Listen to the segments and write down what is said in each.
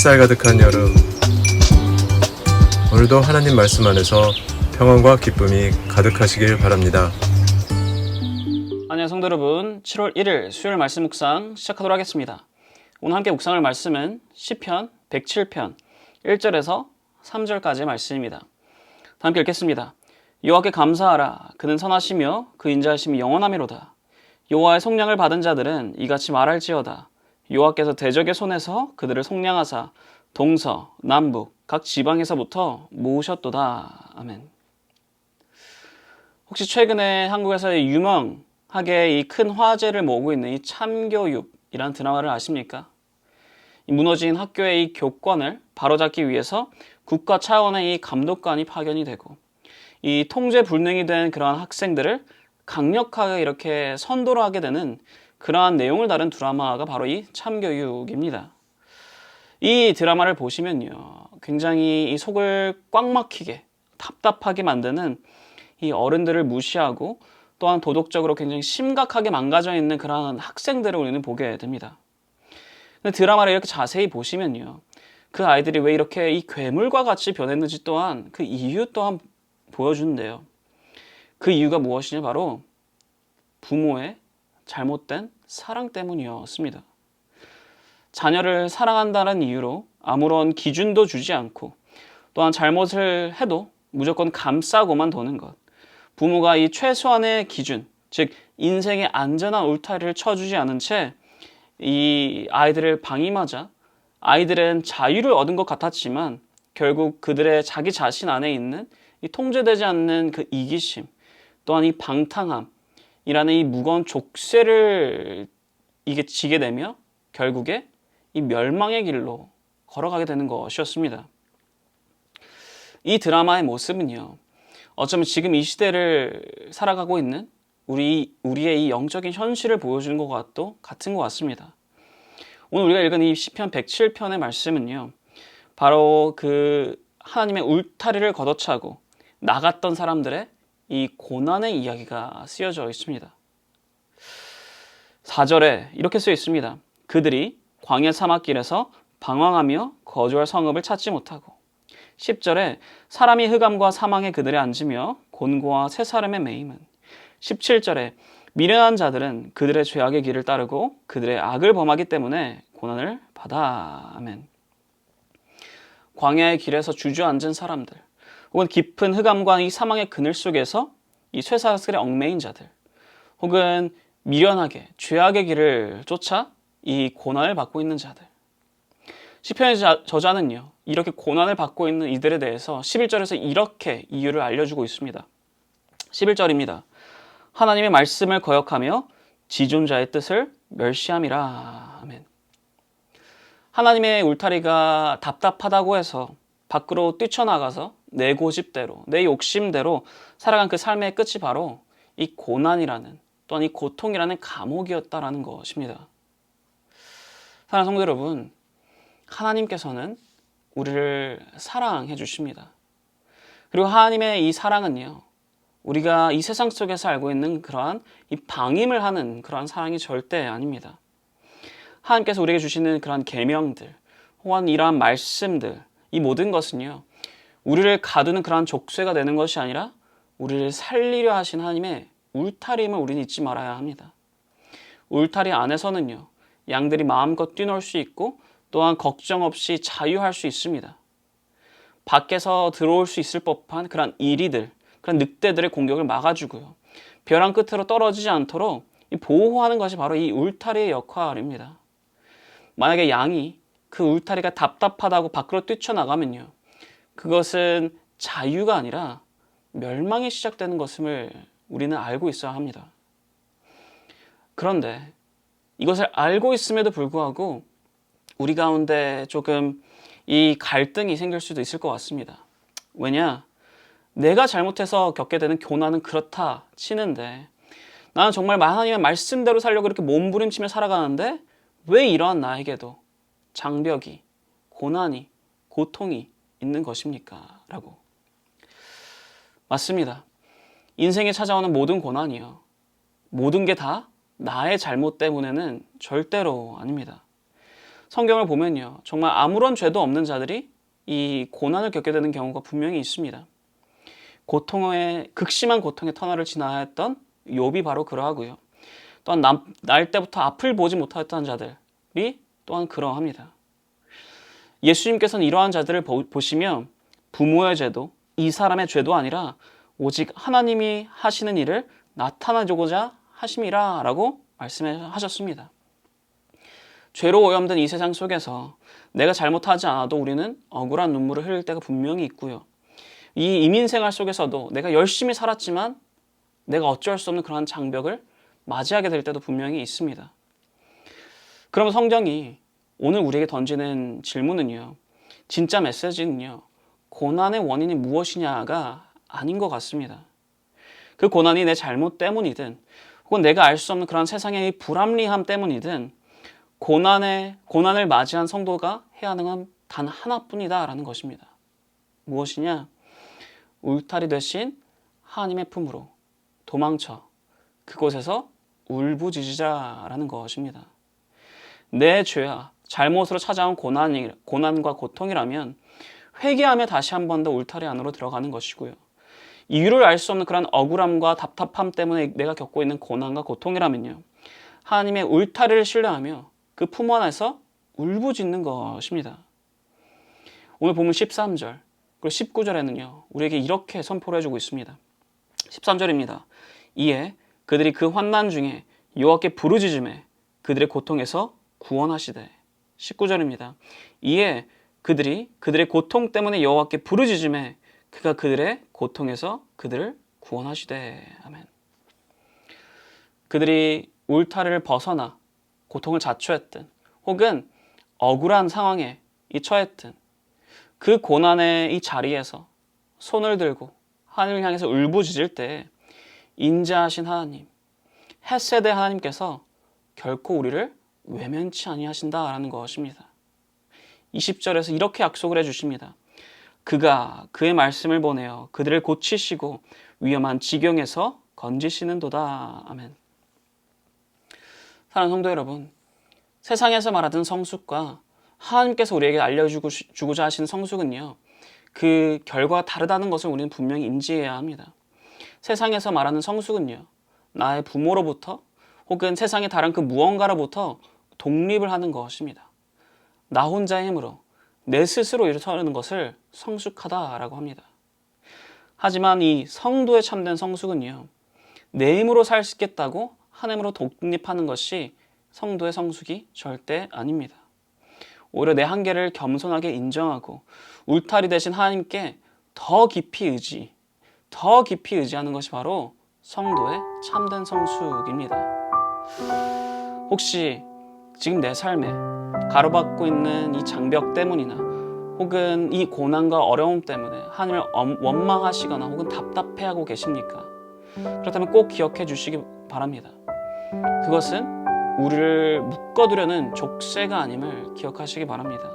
햇살 가득한 여름, 오늘도 하나님 말씀 안에서 평안과 기쁨이 가득하시길 바랍니다. 안녕하세요 성도 여러분, 7월 1일 수요일 말씀 묵상 시작하도록 하겠습니다. 오늘 함께 묵상할 말씀은 시편 107편 1절에서 3절까지의 말씀입니다. 함께 읽겠습니다. 여호와께 감사하라. 그는 선하시며 그 인자하심이 영원하미로다. 여호와의 속량을 받은 자들은 이같이 말할지어다. 여호와께서 대적의 손에서 그들을 속량하사 동서, 남북, 각 지방에서부터 모으셨도다. 아멘. 혹시 최근에 한국에서 유명하게 이 큰 화제를 모으고 있는 이 참교육이라는 드라마를 아십니까? 이 무너진 학교의 이 교권을 바로잡기 위해서 국가 차원의 이 감독관이 파견이 되고 이 통제 불능이 된 그러한 학생들을 강력하게 이렇게 선도를 하게 되는 그러한 내용을 다룬 드라마가 바로 이 참교육입니다. 이 드라마를 보시면요, 굉장히 이 속을 꽉 막히게 답답하게 만드는 이 어른들을 무시하고 또한 도덕적으로 굉장히 심각하게 망가져 있는 그러한 학생들을 우리는 보게 됩니다. 근데 드라마를 이렇게 자세히 보시면요, 그 아이들이 왜 이렇게 이 괴물과 같이 변했는지 또한 그 이유 또한 보여주는데요. 그 이유가 무엇이냐? 바로 부모의 잘못된 사랑 때문이었습니다. 자녀를 사랑한다는 이유로 아무런 기준도 주지 않고 또한 잘못을 해도 무조건 감싸고만 도는 것. 부모가 이 최소한의 기준, 즉 인생의 안전한 울타리를 쳐주지 않은 채 이 아이들을 방임하자 아이들은 자유를 얻은 것 같았지만 결국 그들의 자기 자신 안에 있는 이 통제되지 않는 그 이기심, 또한 이 방탕함이라는 이 무거운 족쇄를 이게 지게 되며 결국에 이 멸망의 길로 걸어가게 되는 것이었습니다. 이 드라마의 모습은요, 어쩌면 지금 이 시대를 살아가고 있는 우리의 이 영적인 현실을 보여주는 것과도 같은 것 같습니다. 오늘 우리가 읽은 이 시편 107편의 말씀은요, 바로 그 하나님의 울타리를 걷어차고 나갔던 사람들의 이 고난의 이야기가 쓰여져 있습니다. 4절에 이렇게 쓰여 있습니다. 그들이 광야 사막길에서 방황하며 거주할 성읍을 찾지 못하고, 10절에 사람이 흑암과 사망의 그들에 앉으며 곤고와 새사름에 매임은, 17절에 미련한 자들은 그들의 죄악의 길을 따르고 그들의 악을 범하기 때문에 고난을 받아. 아멘. 광야의 길에서 주저앉은 사람들, 혹은 깊은 흑암과 이 사망의 그늘 속에서 이 쇠사슬에 얽매인 자들, 혹은 미련하게 죄악의 길을 쫓아 이 고난을 받고 있는 자들. 시편의 저자는요, 이렇게 고난을 받고 있는 이들에 대해서 11절에서 이렇게 이유를 알려주고 있습니다. 11절입니다. 하나님의 말씀을 거역하며 지존자의 뜻을 멸시함이라. 아멘. 하나님의 울타리가 답답하다고 해서 밖으로 뛰쳐나가서 내 고집대로, 내 욕심대로 살아간 그 삶의 끝이 바로 이 고난이라는, 또한 이 고통이라는 감옥이었다라는 것입니다. 사랑하는 성도 여러분, 하나님께서는 우리를 사랑해 주십니다. 그리고 하나님의 이 사랑은요, 우리가 이 세상 속에서 알고 있는 그러한 이 방임을 하는 그러한 사랑이 절대 아닙니다. 하나님께서 우리에게 주시는 그러한 계명들, 혹은 이러한 말씀들, 이 모든 것은요, 우리를 가두는 그러한 족쇄가 되는 것이 아니라 우리를 살리려 하신 하나님의 울타리임을 우리는 잊지 말아야 합니다. 울타리 안에서는요, 양들이 마음껏 뛰놀 수 있고 또한 걱정 없이 자유할 수 있습니다. 밖에서 들어올 수 있을 법한 그런 이리들, 그런 늑대들의 공격을 막아주고요, 벼랑 끝으로 떨어지지 않도록 보호하는 것이 바로 이 울타리의 역할입니다. 만약에 양이 그 울타리가 답답하다고 밖으로 뛰쳐나가면요, 그것은 자유가 아니라 멸망이 시작되는 것임을 우리는 알고 있어야 합니다. 그런데 이것을 알고 있음에도 불구하고 우리 가운데 조금 이 갈등이 생길 수도 있을 것 같습니다. 왜냐? 내가 잘못해서 겪게 되는 고난은 그렇다 치는데 나는 정말 하나님의 말씀대로 살려고 이렇게 몸부림치며 살아가는데 왜 이러한 나에게도 장벽이, 고난이, 고통이 있는 것입니까? 라고. 맞습니다. 인생에 찾아오는 모든 고난이요, 모든 게 다 나의 잘못 때문에는 절대로 아닙니다. 성경을 보면요, 정말 아무런 죄도 없는 자들이 이 고난을 겪게 되는 경우가 분명히 있습니다. 극심한 고통의 터널을 지나야 했던 욥이 바로 그러하고요. 또한 날 때부터 앞을 보지 못했던 자들이 또한 그러합니다. 예수님께서는 이러한 자들을 보시며 부모의 죄도 이 사람의 죄도 아니라 오직 하나님이 하시는 일을 나타내고자 하심이라 라고 말씀하셨습니다. 죄로 오염된 이 세상 속에서 내가 잘못하지 않아도 우리는 억울한 눈물을 흘릴 때가 분명히 있고요. 이 이민 생활 속에서도 내가 열심히 살았지만 내가 어쩔 수 없는 그러한 장벽을 맞이하게 될 때도 분명히 있습니다. 그러면 성경이 오늘 우리에게 던지는 질문은요, 진짜 메시지는요, 고난의 원인이 무엇이냐가 아닌 것 같습니다. 그 고난이 내 잘못 때문이든 혹은 내가 알 수 없는 그런 세상의 불합리함 때문이든 고난을 맞이한 성도가 해야 하는 건 단 하나뿐이다라는 것입니다. 무엇이냐? 울타리 되신 하나님의 품으로 도망쳐 그곳에서 울부짖으자라는 것입니다. 내 죄와 잘못으로 찾아온 고난과 고통이라면 회개하며 다시 한 번 더 울타리 안으로 들어가는 것이고요. 이유를 알 수 없는 그런 억울함과 답답함 때문에 내가 겪고 있는 고난과 고통이라면요, 하나님의 울타리를 신뢰하며 그 품 안에서 울부짖는 것입니다. 오늘 본문 13절 그리고 19절에는요, 우리에게 이렇게 선포를 해주고 있습니다. 13절입니다. 이에 그들이 그 환난 중에 여호와께 부르짖음에 그들의 고통에서 구원하시되. 19절입니다. 이에 그들의 고통 때문에 여호와께 부르짖음에 그가 그들의 고통에서 그들을 구원하시되. 아멘. 그들이 울타리를 벗어나 고통을 자초했든 혹은 억울한 상황에 처했든 그 고난의 이 자리에서 손을 들고 하늘을 향해서 울부짖을 때 인자하신 하나님, 헷세대 하나님께서 결코 우리를 외면치 아니하신다라는 것입니다. 20절에서 이렇게 약속을 해주십니다. 그가 그의 말씀을 보내어 그들을 고치시고 위험한 지경에서 건지시는도다. 아멘. 사랑하는 성도 여러분, 세상에서 말하던 성숙과 하나님께서 우리에게 알려주고자 하신 성숙은요, 그 결과가 다르다는 것을 우리는 분명히 인지해야 합니다. 세상에서 말하는 성숙은요, 나의 부모로부터 혹은 세상의 다른 그 무언가로부터 독립을 하는 것입니다. 나 혼자의 힘으로 내 스스로 일어서는 것을 성숙하다라고 합니다. 하지만 이 성도의 참된 성숙은요, 내 힘으로 살 수 있겠다고 하나님으로 독립하는 것이 성도의 성숙이 절대 아닙니다. 오히려 내 한계를 겸손하게 인정하고 울타리 되신 하나님께 더 깊이 의지하는 것이 바로 성도의 참된 성숙입니다. 혹시 지금 내 삶에 가로막고 있는 이 장벽 때문이나 혹은 이 고난과 어려움 때문에 하나님을 원망하시거나 혹은 답답해하고 계십니까? 그렇다면 꼭 기억해 주시기 바랍니다. 그것은 우리를 묶어두려는 족쇄가 아님을 기억하시기 바랍니다.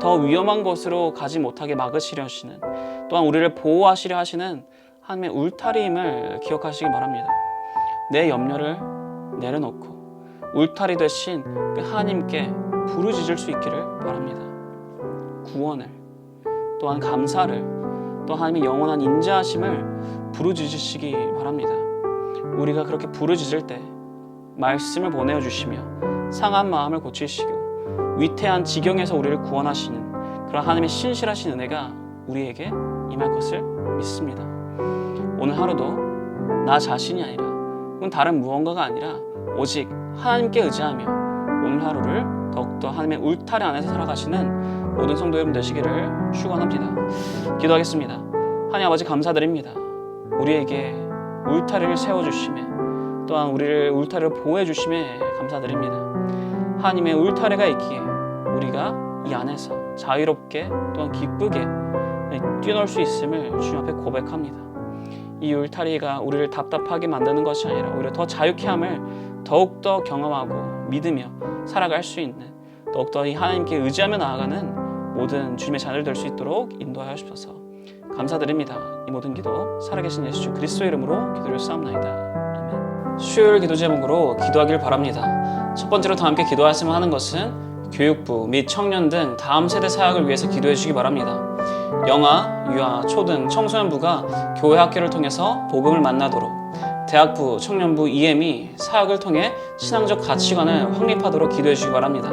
더 위험한 곳으로 가지 못하게 막으시려 하시는, 또한 우리를 보호하시려 하시는 하나님의 울타리임을 기억하시기 바랍니다. 내 염려를 내려놓고 울타리 되신 그 하나님께 부르짖을 수 있기를 바랍니다. 구원을, 또한 감사를, 또 하나님의 영원한 인자하심을 부르짖으시기 바랍니다. 우리가 그렇게 부르짖을 때 말씀을 보내어 주시며 상한 마음을 고치시고 위태한 지경에서 우리를 구원하시는 그런 하나님의 신실하신 은혜가 우리에게 임할 것을 믿습니다. 오늘 하루도 나 자신이 아니라 혹은 다른 무언가가 아니라 오직 하나님께 의지하며 오늘 하루를 더욱더 하나님의 울타리 안에서 살아가시는 모든 성도 여러분 되시기를 축원합니다. 기도하겠습니다. 하나님 아버지 감사드립니다. 우리에게 울타리를 세워주시며 또한 우리를 울타리를 보호해주심에 감사드립니다. 하나님의 울타리가 있기에 우리가 이 안에서 자유롭게 또한 기쁘게 뛰어놀 수 있음을 주님 앞에 고백합니다. 이 울타리가 우리를 답답하게 만드는 것이 아니라 오히려 더 자유케 함을 더욱더 경험하고 믿으며 살아갈 수 있는, 더욱더 이 하나님께 의지하며 나아가는 모든 주님의 자녀들 될 수 있도록 인도하여 주셔서 감사드립니다. 이 모든 기도 살아계신 예수 그리스도의 이름으로 기도드렸사옵나이다. 수요일 기도 제목으로 기도하길 바랍니다. 첫 번째로 다 함께 기도하였으면 하는 것은 교육부 및 청년 등 다음 세대 사역을 위해서 기도해 주시기 바랍니다. 영아, 유아, 초등, 청소년부가 교회 학교를 통해서 복음을 만나도록, 대학부, 청년부, EM이 사역을 통해 신앙적 가치관을 확립하도록 기도해 주시기 바랍니다.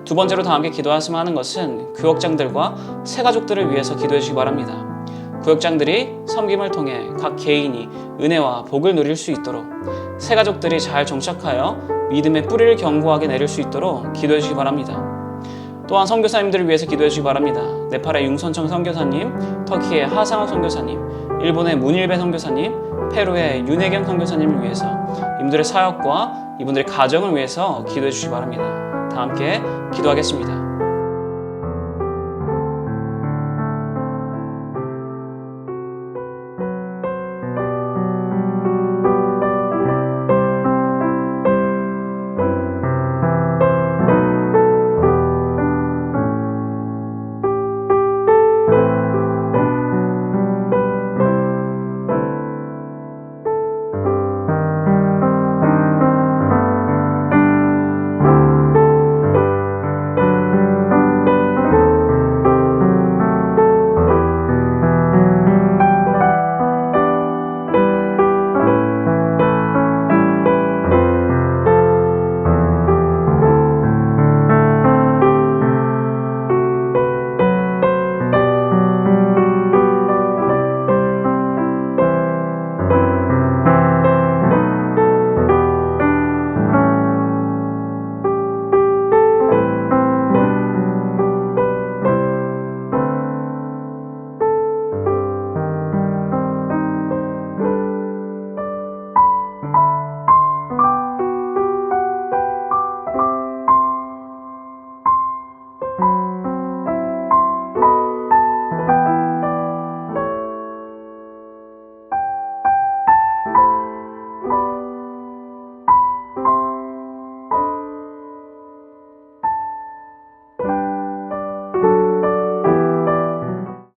두 번째로 다 함께 기도하시면 하는 것은 구역장들과 새가족들을 위해서 기도해 주시기 바랍니다. 구역장들이 섬김을 통해 각 개인이 은혜와 복을 누릴 수 있도록, 새가족들이 잘 정착하여 믿음의 뿌리를 견고하게 내릴 수 있도록 기도해 주시기 바랍니다. 또한 선교사님들을 위해서 기도해 주시기 바랍니다. 네팔의 융선청 선교사님, 터키의 하상욱 선교사님, 일본의 문일배 선교사님, 페루의 윤혜경 선교사님을 위해서 이분들의 사역과 이분들의 가정을 위해서 기도해 주시기 바랍니다. 다 함께 기도하겠습니다.